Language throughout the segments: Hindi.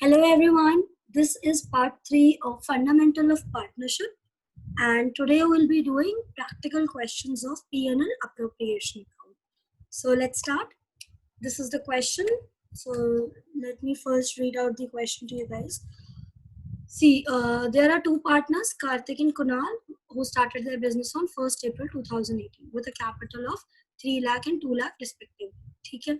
Hello everyone, this is part 3 of Fundamental of Partnership, and today we'll be doing practical questions of P&L appropriation account. So let's start. This is the question. So let me first read out the question to you guys. See, there are two partners, Karthik and Kunal, who started their business on 1st April 2018 with a capital of 3 lakh and 2 lakh respectively. ठीक है,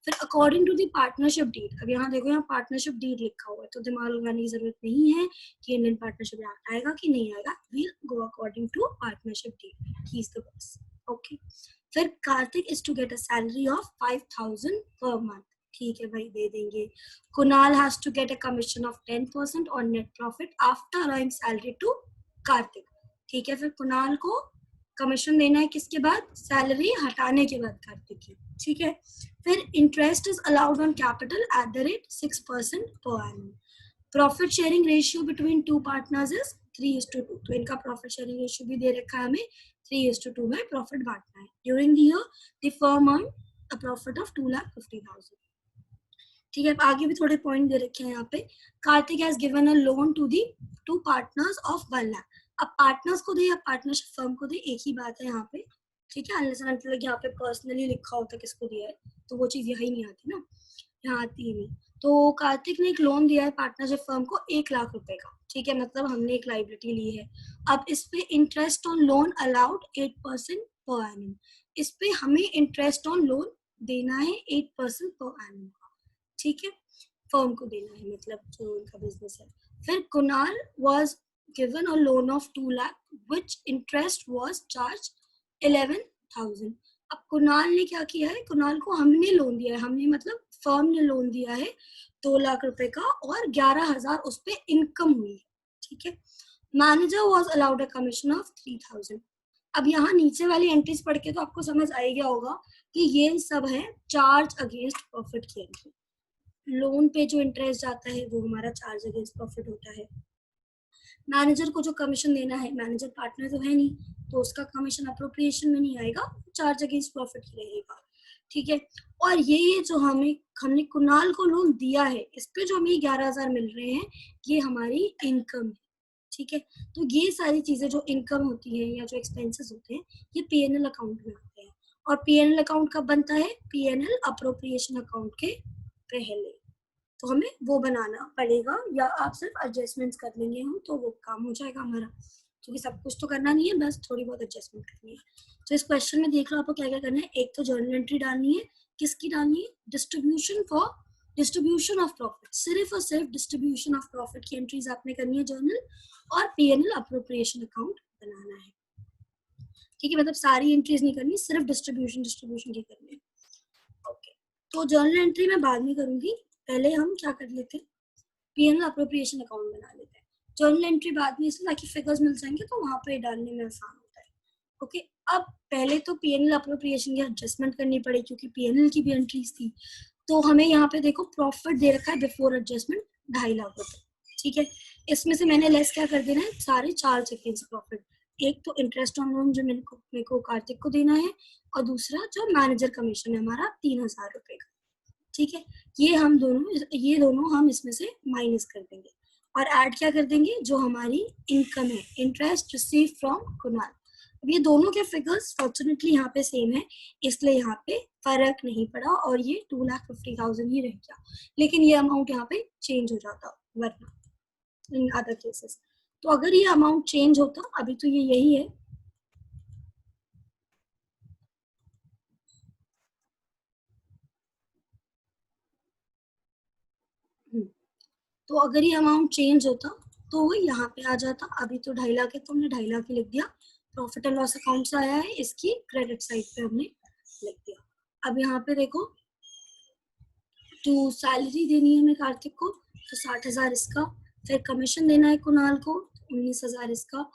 फिर according to the partnership deed, अब यहाँ देखो, यहाँ पार्टनरशिप डीड लिखा हुआ है, तो दिमाग लगाने की जरूरत नहीं है कि इंडियन पार्टनरशिप एक्ट आएगा कि नहीं आएगा. We'll go according to partnership deed. He is the boss. Okay, फिर Kartik is to get a salary of 5000 per month. ठीक है भाई, दे देंगे. Kunal has to get a commission of 10% on net profit after allowing salary to Kartik. ठीक है, फिर कुणाल को कमीशन देना है किसके बाद? सैलरी हटाने के बाद कार्तिक की. ठीक है, फिर interest is allowed on capital at the rate 6% per annum. Profit sharing ratio between two partners is 3:2. तो इनका प्रॉफिट शेयरिंग रेशियो भी दे रखा है हमें, 3:2 में प्रॉफिट बांटना है. During the year the firm earn a profit of 2,50,000. ठीक है, आगे भी थोड़े पॉइंट दे रखे हैं यहाँ पे. Karthik has given a loan to the two partners of 1 lakh. अब पार्टनर्स को दे या पार्टनरशिप फर्म को दे, एक ही बात है यहाँ पे. ठीक है, अनलेस एंड अनटिल यहाँ पे पर्सनली लिखा होता है किसको दिया है, तो वो चीज यहाँ ही नहीं आती ना, यहाँ आती ही नहीं. तो कार्तिक ने एक लोन दिया है पार्टनरशिप फर्म को 1 लाख रुपए का. ठीक है, मतलब हमने एक लाइबिलिटी ली है. अब इस पे interest on loan allowed 8% per annum. इस पे हमें इंटरेस्ट ऑन लोन देना है 8% पर एनम का. ठीक है, फर्म को देना है, मतलब जो उनका बिजनेस है. फिर Kunal was given a loan of 2 lakh which interest was charged 11,000. अब कुणाल ने क्या किया है, कुणाल को हमने लोन दिया है, हमने मतलब फर्म ने लोन दिया है 2 लाख रुपए का, और 11,000 उस पे इनकम हुई है. ठीक है, manager was allowed a commission of 3,000. अब यहाँ नीचे वाली एंट्रीज पढ़ के तो आपको समझ आ गया होगा कि ये सब है चार्ज अगेंस्ट प्रॉफिट की एंट्री. लोन पे जो इंटरेस्ट जाता है वो हमारा चार्ज अगेंस्ट प्रॉफिट होता है. मैनेजर को जो कमीशन देना है, मैनेजर पार्टनर तो है नहीं, तो उसका कमीशन अप्रोप्रिएशन में नहीं आएगा, चार्ज अगेंस्ट प्रॉफिट ही रहेगा. ठीक है, और ये जो हमने कुणाल को लोन दिया है, इस पे जो हमें 11,000 मिल रहे हैं, ये हमारी इनकम है. ठीक है, तो ये सारी चीजें जो इनकम होती है या जो एक्सपेंसेस होते हैं, ये पीएनएल अकाउंट में आते हैं. और पीएनएल अकाउंट कब बनता है? पीएनएल अप्रोप्रिएशन अकाउंट के पहले. तो हमें वो बनाना पड़ेगा, या आप सिर्फ एडजस्टमेंट्स कर लेंगे हम, तो वो काम हो जाएगा हमारा, क्योंकि सब कुछ तो करना नहीं है, बस थोड़ी बहुत एडजस्टमेंट करनी है. तो इस क्वेश्चन में देख लो आपको क्या क्या करना है. एक तो जर्नल एंट्री डालनी है. किसकी डालनी है? Distribution of profit. सिर्फ और सिर्फ डिस्ट्रीब्यूशन ऑफ प्रॉफिट की एंट्रीज आपने करनी है जर्नल, और पीएनएल अप्रोप्रिएशन अकाउंट बनाना है. ठीक है, मतलब सारी एंट्रीज नहीं करनी, सिर्फ डिस्ट्रीब्यूशन की करनी है. ओके, तो जर्नल एंट्री मैं बाद में करूंगी, पहले हम क्या कर लेते हैं, पीएनएल अप्रोप्रिएशन अकाउंट बना लेते हैं. जर्नल एंट्री बाद में, इसलिए ताकि फिगर्स मिल जाएंगे तो वहां पे डालने में आसान होता है. ओके, अब पहले तो पीएनएल अप्रोप्रिएशन की एडजस्टमेंट करनी पड़ेगी, क्योंकि पीएनएल की भी एंट्रीज थी. तो हमें यहाँ पे देखो प्रॉफिट दे रखा है बिफोर एडजस्टमेंट 2.5 लाख रुपए. ठीक है, इसमें से मैंने लेस क्या कर देना है, सारे चार्ज अगेंस्ट प्रॉफिट. एक तो इंटरेस्ट ऑन लोन जो मेरे को कार्तिक को देना है, और दूसरा जो मैनेजर कमीशन है हमारा 3,000 रुपए का. ठीक है, ये दोनों हम इसमें से माइनस कर देंगे, और ऐड क्या कर देंगे, जो हमारी इनकम है, इंटरेस्ट रिसीव फ्रॉम कुणाल. अब ये दोनों के फिगर्स फॉर्चुनेटली यहाँ पे सेम है, इसलिए यहाँ पे फर्क नहीं पड़ा, और ये 2,50,000 ही रह गया. लेकिन ये अमाउंट यहाँ पे चेंज हो जाता वरना इन अदर केसेस. तो अगर ये अमाउंट चेंज होता, अभी तो ये यही है, तो अगर ये अमाउंट चेंज होता तो वो यहाँ पे आ जाता. अभी तो 2.5 लाख है, तो हमने 2.5 लाख ही लिख दिया. प्रॉफिट एंड लॉस अकाउंट से आया है, इसकी क्रेडिट साइड पे हमने लिख दिया. अब यहाँ पे देखो, तो सैलरी देनी है हमें कार्तिक को, तो 60,000 इसका. फिर कमीशन देना है कुणाल को, 19,000 इसका.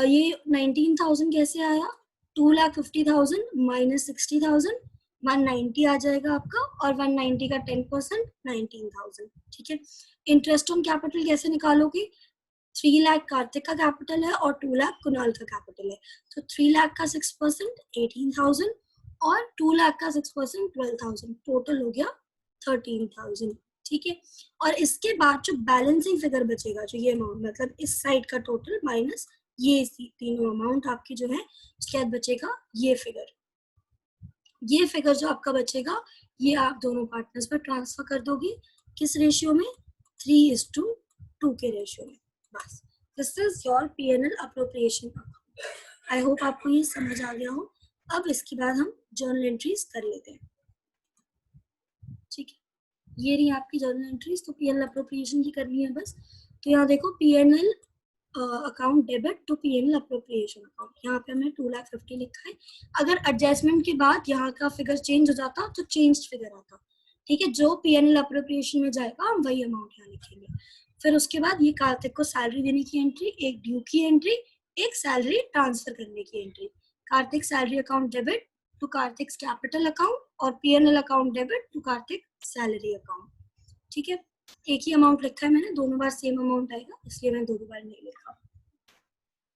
ये 19,000 कैसे आया? 2,50,000 माइनस 60,000, 190 आ जाएगा आपका, और 190 का 10% 19,000. ठीक है, इंटरेस्ट ऑन कैपिटल कैसे निकालोगे? 3 लाख कार्तिक का कैपिटल है और 2 लाख कुणाल का कैपिटल है, तो 3 लाख का 6% 18,000, और 2 लाख का 6% 12,000, टोटल हो गया 13,000. ठीक है। और इसके बाद जो बैलेंसिंग फिगर बचेगा, जो ये अमाउंट मतलब इस साइड का टोटल माइनस ये तीनों अमाउंट आपकी जो है, उसके बाद बचेगा ये फिगर। ये फिगर जो आपका बचेगा ये आप दोनों पार्टनर्स पर ट्रांसफर कर दोगे, किस रेशियो में, 3:2 के रेशियो में। बस this is your PNL appropriation account. I hope आपको ये समझ आ गया हो। अब इसके बाद हम जर्नल एंट्रीज कर लेते हैं। ठीक है, ये रही आपकी जर्नल एंट्रीज। तो पीएनएल अप्रोप्रिएशन की करनी है बस। तो यहाँ देखो PNL account debit to PNL appropriation account, यहाँ पे हमने 2,50,000 लिखा है। अगर एडजस्टमेंट के बाद यहाँ का फिगर चेंज हो जाता तो चेंज फिगर आता। ठीक है, जो पीएनएल अप्रोप्रिएशन में जाएगा हम वही अमाउंट यहाँ लिखेंगे। फिर उसके बाद ये कार्तिक को सैलरी देने की एंट्री, एक ड्यू की एंट्री, एक सैलरी ट्रांसफर करने की entry. Kartik salary account debit to Kartik capital account और PNL account debit to Kartik salary account. ठीक है, एक ही अमाउंट लिखा है मैंने, दोनों बार सेम अमाउंट आएगा इसलिए मैंने दो बार नहीं लिखा।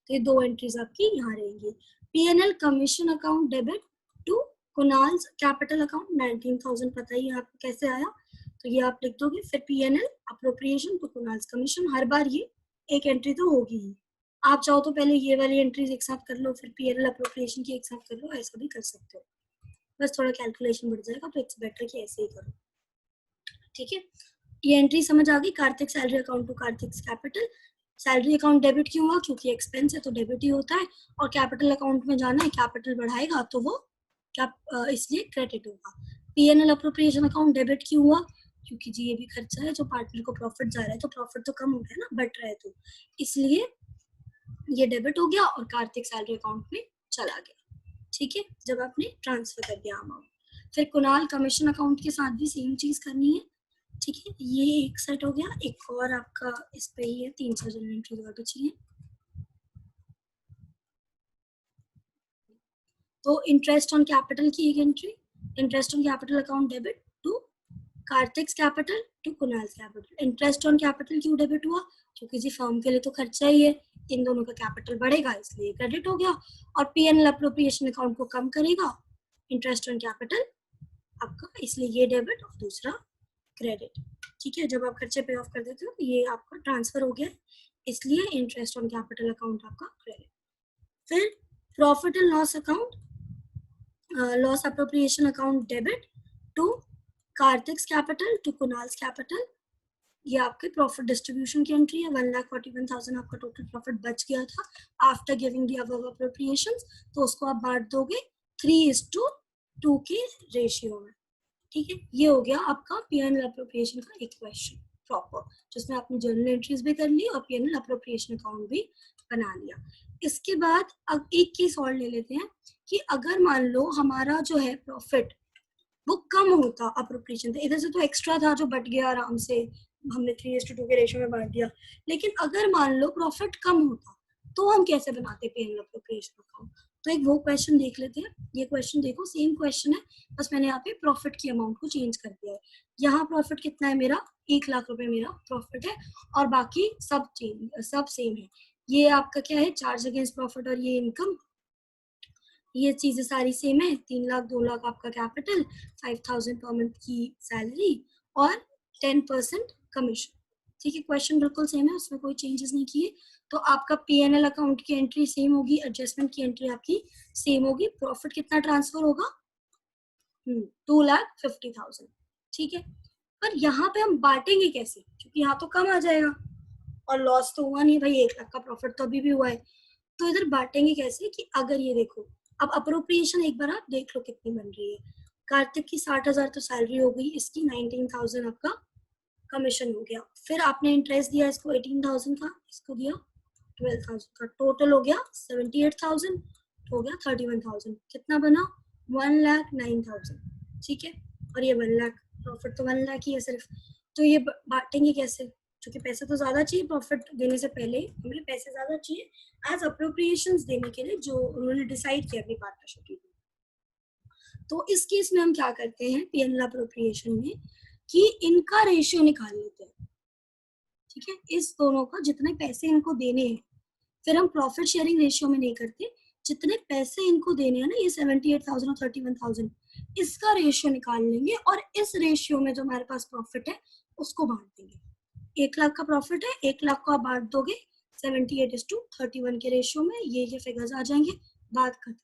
तो ये दो एंट्रीज आपकी यहाँ रहेंगी। PNL commission account debit to Kunal's capital account 19,000, पता ही आपको कैसे आया, तो ये आप लिख दोगे। फिर PNL appropriation to Kunal's commission, हर बार ये एक एंट्री तो होगी ही। आप चाहो तो पहले ये वाली एंट्रीज एक साथ कर लो, फिर पीएनएल अप्रोप्रिएशन की एक साथ कर लो, ऐसा भी कर सकते हो। बस थोड़ा कैलकुलेशन बढ़ जाएगा, तो इट्स बेटर कि ऐसे ही करो। ठीक है, ये एंट्री समझ आ गई। Karthik salary account to Kartik capital. Salary account debit क्यों हुआ, क्योंकि एक्सपेंस है तो डेबिट ही होता है। और कैपिटल अकाउंट में जाना है, कैपिटल बढ़ाएगा तो वो इसलिए क्रेडिट होगा। पीएनएल अप्रोप्रिएशन अकाउंट डेबिट क्यों हुआ, क्योंकि जी ये भी खर्चा है, जो पार्टनर को प्रॉफिट जा रहा है तो प्रॉफिट तो कम हो गया ना, बढ़ रहा है तो इसलिए ये डेबिट हो गया और कार्तिक सैलरी अकाउंट में चला गया। ठीक है, जब आपने ट्रांसफर कर दिया अमाउंट। फिर कुणाल कमीशन अकाउंट के साथ भी सेम चीज करनी है। ठीक है, ये एक सेट हो गया। एक और आपका इस पे ही है, 3 जर्नल एंट्रीज और बची हैं। तो इंटरेस्ट ऑन कैपिटल की एक entry, interest on capital account debit to Kartik's capital to Kunal's capital. Interest on capital क्यों डेबिट हुआ, क्योंकि जी फर्म के लिए तो खर्चा ही है, इन दोनों का कैपिटल बढ़ेगा इसलिए क्रेडिट हो गया। और पीएनएल अप्रोप्रिएशन अकाउंट को कम करेगा इंटरेस्ट ऑन कैपिटल आपका, इसलिए ये डेबिट और दूसरा क्रेडिट। ठीक है, जब आप खर्चे पे ऑफ कर देते हो तो ये आपका ट्रांसफर हो गया, इसलिए इंटरेस्ट ऑन कैपिटल अकाउंट आपका क्रेडिट। फिर profit and loss account, loss appropriation account debit to Kartik's capital to Kunal's capital. ये आपके प्रॉफिट डिस्ट्रीब्यूशन की एंट्री है। 1,41,000 आपका टोटल प्रॉफिट बच गया था after giving the above appropriations, तो उसको आप बांट दोगे 3:2 के रेशियो में। ठीक है, ये हो गया आपका पीएनएल अप्रोप्रिएशन का एक क्वेश्चन प्रॉपर, जिसमें आपने जर्नल एंट्रीज भी कर ली और पीएनएल अप्रोप्रिएशन अकाउंट भी बना लिया। इसके बाद अब एक केस और ले लेते हैं कि अगर मान लो हमारा जो है प्रॉफिट वो कम होता अप्रोप्रिएशन, इधर से तो एक्स्ट्रा था जो बट गया आराम से, हमने 3:2 के रेशियो में बांट दिया। लेकिन अगर मान लो प्रॉफिट कम होता तो हम कैसे बनाते पीएनएल अप्रोप्रिएशन अकाउंट, तो एक वो क्वेश्चन देख लेते हैं। ये क्वेश्चन देखो, सेम क्वेश्चन है, बस मैंने यहाँ पे प्रॉफिट की अमाउंट को चेंज कर दिया है। यहाँ प्रॉफिट कितना है मेरा, 1,00,000 रुपए मेरा प्रॉफिट है और बाकी सब सेम है। ये आपका क्या है, चार्ज अगेंस्ट प्रॉफिट और ये इनकम, ये चीजें सारी सेम है। 3,00,000 2,00,000 आपका कैपिटल, 5,000 पर मंथ की सैलरी और 10% कमीशन। ठीक है, क्वेश्चन बिल्कुल सेम है, उसमें कोई चेंजेस नहीं किए। तो आपका पीएनएल अकाउंट की एंट्री सेम होगी, एडजस्टमेंट की एंट्री आपकी सेम होगी। प्रॉफिट कितना ट्रांसफर होगा, 2,50,000। ठीक है, पर यहाँ पे हम बांटेंगे कैसे, क्योंकि यहाँ तो कम आ जाएगा और लॉस तो हुआ नहीं भाई, 1,00,000 का प्रॉफिट तो अभी भी हुआ है। तो इधर बांटेंगे कैसे कि अगर ये देखो, अब अप्रोप्रिएशन एक बार आप देख लो कितनी बन रही है। कार्तिक की 60,000 तो सैलरी हो गई, इसकी 19,000 आपका कमीशन हो गया। फिर आपने इंटरेस्ट दिया इसको 18,000 का, इसको दिया 12,000 का, टोटल हो गया 78,000, हो गया 31,000। कितना बना, 1,09,000। ठीक है, और ये 1,00,000 प्रॉफिट तो 1,00,000 ही है सिर्फ। तो ये बांटेंगे कैसे, क्योंकि पैसे तो ज्यादा चाहिए, प्रॉफिट देने से पहले हमें पैसे ज्यादा चाहिए एज अप्रोप्रिएशंस देने के लिए जो उन्होंने डिसाइड किया अपनी पार्टनरशिप की। तो इस केस में हम क्या करते हैं पीएनएल अप्रोप्रिएशन में कि इनका रेशियो निकाल लेते हैं। ठीक है, इस दोनों का जितने पैसे इनको देने हैं, फिर हम प्रॉफिट शेयरिंग रेशियो में नहीं करते, जितने पैसे इनको देने हैं ना, ये 78,000 और 31,000, इसका रेशियो निकाल लेंगे और इस रेशियो में जो हमारे पास प्रॉफिट है उसको बांट देंगे। 1 लाख का प्रॉफिट है, 1 लाख को आप बांट दोगे 78:31 के रेशियो में, ये फिगर्स आ जाएंगे, बात खत्म।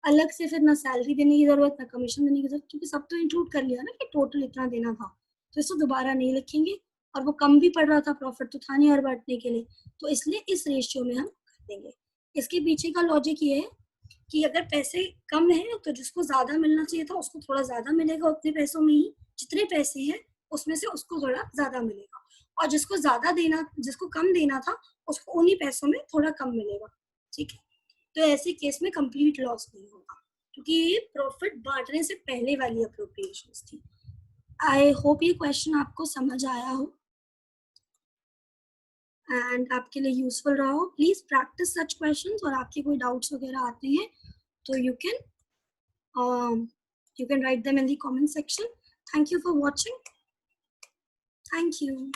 अलग से फिर ना सैलरी देने की जरूरत, ना कमीशन देने की जरूरत, क्योंकि सब तो इंक्लूड कर लिया ना कि टोटल इतना देना था, तो इसको दोबारा नहीं लिखेंगे। और वो कम भी पड़ रहा था, प्रॉफिट तो था नहीं और बांटने के लिए, तो इसलिए इस रेशियो में हम कर देंगे। इसके पीछे का लॉजिक ये है कि अगर पैसे कम है तो जिसको ज्यादा मिलना चाहिए था उसको थोड़ा ज्यादा मिलेगा उतने पैसों में ही, जितने पैसे हैं उसमें से उसको थोड़ा ज्यादा मिलेगा, और जिसको ज्यादा देना, जिसको कम देना था उसको उन्हीं पैसों में थोड़ा कम मिलेगा। ठीक है, तो ऐसे केस में कंप्लीट लॉस नहीं होगा, क्योंकि ये प्रॉफिट बांटने से पहले वाली अप्रोप्रिएशंस थी। आई होप ये क्वेश्चन आपको समझ आया हो एंड आपके लिए यूजफुल रहा हो। प्लीज प्रैक्टिस सच क्वेश्चंस, और आपके कोई डाउट्स वगैरह आते हैं तो you can write them in the comment section. Thank you for watching. Thank you.